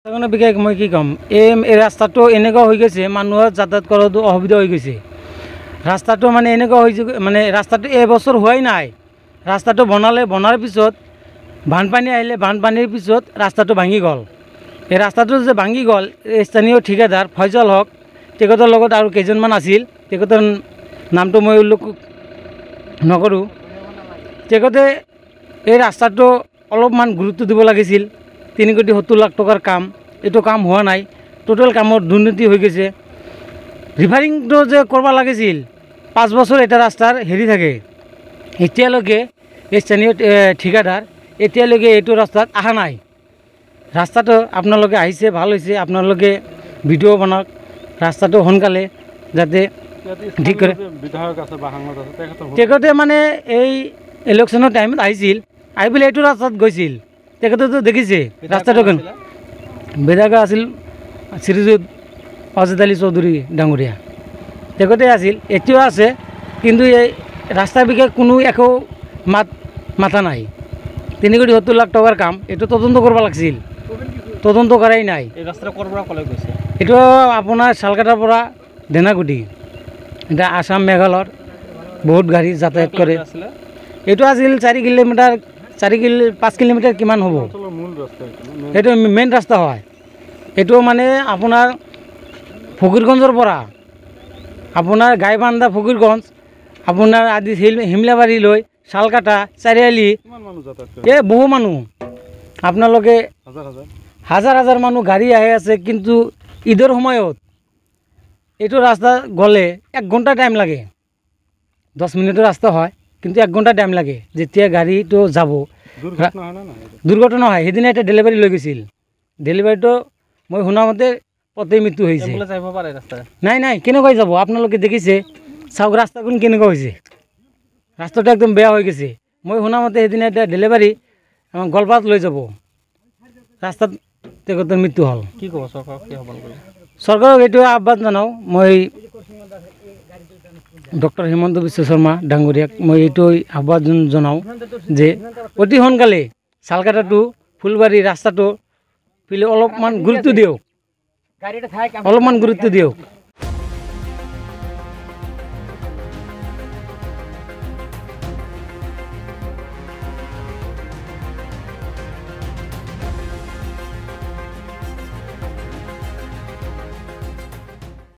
বিশেষ মই কি ক'ম, এই ৰাস্তাটো এনেকুৱা হৈ গৈছে, মানুহৰ যাতায়াত কৰাটো অসুবিধা হৈ গৈছে। ৰাস্তাটো মানে এনেকুৱা হৈছে, মানে ৰাস্তাটো এবছৰ হোৱাই নাই। ৰাস্তাটো বনাৰ পিছত বানপানী আহিলে, বানপানীৰ পিছত ৰাস্তাটো ভাঙি গ'ল। এই ৰাস্তাটো যে ভাঙি গ'ল, স্থানীয় ঠিকাদাৰ ফয়জল হক তেখেতৰ লগত আৰু কেইজনমান আছিল, তেখেতৰ নামটো মই উল্লেখ নকৰোঁ। তেখেতে এই ৰাস্তাটো অলপমান গুৰুত্ব দিব লাগিছিল। 3,70,00,000 টকাৰ কাম, এইটো কাম হোৱা নাই। টোটেল কামৰ দুৰ্নীতি হৈ গৈছে। ৰিফাৰিংটো যে কৰিব লাগিছিল, 5 বছৰ এটা ৰাস্তাৰ হেৰি থাকে। এতিয়ালৈকে এই স্থানীয় ঠিকাদাৰ এতিয়ালৈকে এইটো ৰাস্তাত অহা নাই। ৰাস্তাটো আপোনালোকে আহিছে, ভাল হৈছে। আপোনালোকে ভিডিঅ' বনাওক, ৰাস্তাটো সোনকালে যাতে ঠিক কৰে। তেখেতে মানে এই ইলেকশ্যনৰ টাইমত আহিছিল, আহি পেলাই এইটো ৰাস্তাত গৈছিল। তেখেতেতো দেখিছে ৰাস্তাটো কেন বিধায়ক আছিল শ্ৰীযুত অজিত আলী চৌধুৰী ডাঙৰীয়া, তেখেতে আছিল, এতিয়াও আছে। কিন্তু এই ৰাস্তাৰ বিষয়ে কোনো একো মাথা নাই। 3,70,00,000 টকাৰ কাম, এইটো তদন্ত কৰিব লাগিছিল, তদন্ত কৰাই নাই। এই ৰাস্তাটো ক'ৰ পৰা ক'লৈ গৈছে? এইটো আপোনাৰ শালকাটাৰ পৰা ধেনাগুটি, এতিয়া আসাম মেঘালয়ৰ বহুত গাড়ী যাতায়াত কৰে। এইটো আছিল 4 কিলোমিটাৰ, 5 কিলোমিটাৰ কিমান হ'ব। সেইটো মেইন ৰাস্তা হয়। এইটো মানে আপোনাৰ ফকীৰগঞ্জৰ পৰা আপোনাৰ গাইবান্ধা ফকীৰগঞ্জ, আপোনাৰ আদি শিমলাবাৰীলৈ শালকাটা চাৰিআলি, এই বহু মানুহ, আপোনালোকে হাজাৰ হাজাৰ মানুহ গাড়ী আহি আছে। কিন্তু ঈদৰ সময়ত এইটো ৰাস্তা গ'লে 1 ঘণ্টা টাইম লাগে। 10 মিনিটৰ ৰাস্তা হয়, কিন্তু 1 ঘণ্টা টাইম লাগে। যেতিয়া গাড়ীটো যাব, দুৰ্ঘটনা হয়। সেইদিনা এটা ডেলিভাৰী লৈ গৈছিল, ডেলিভাৰীটো মই শুনামতে পথে মৃত্যু হৈছে। নাই, কেনেকৈ যাব? আপোনালোকে দেখিছে, চাওক ৰাস্তাখন কেনেকুৱা হৈছে। ৰাস্তাটো একদম বেয়া হৈ গৈছে। মই শুনামতে সেইদিনা এটা ডেলিভাৰী আমাৰ গোৱালপাৰাত লৈ যাব, ৰাস্তাত তেখেতৰ মৃত্যু হ'ল। কি ক'ব চৰকাৰক? কি হ'ব? চৰকাৰক এইটো আহ্বান জনাওঁ, মই ডক্টৰ হিমন্ত বিশ্ব শৰ্মা ডাঙৰীয়াক মই এইটো আহ্বান জনাওঁ যে অতি সোনকালে শালকাটা টু ফুলবাৰী ৰাস্তাটো অলপমান গুৰুত্ব দিয়ক, অলপমান গুৰুত্ব দিয়ক।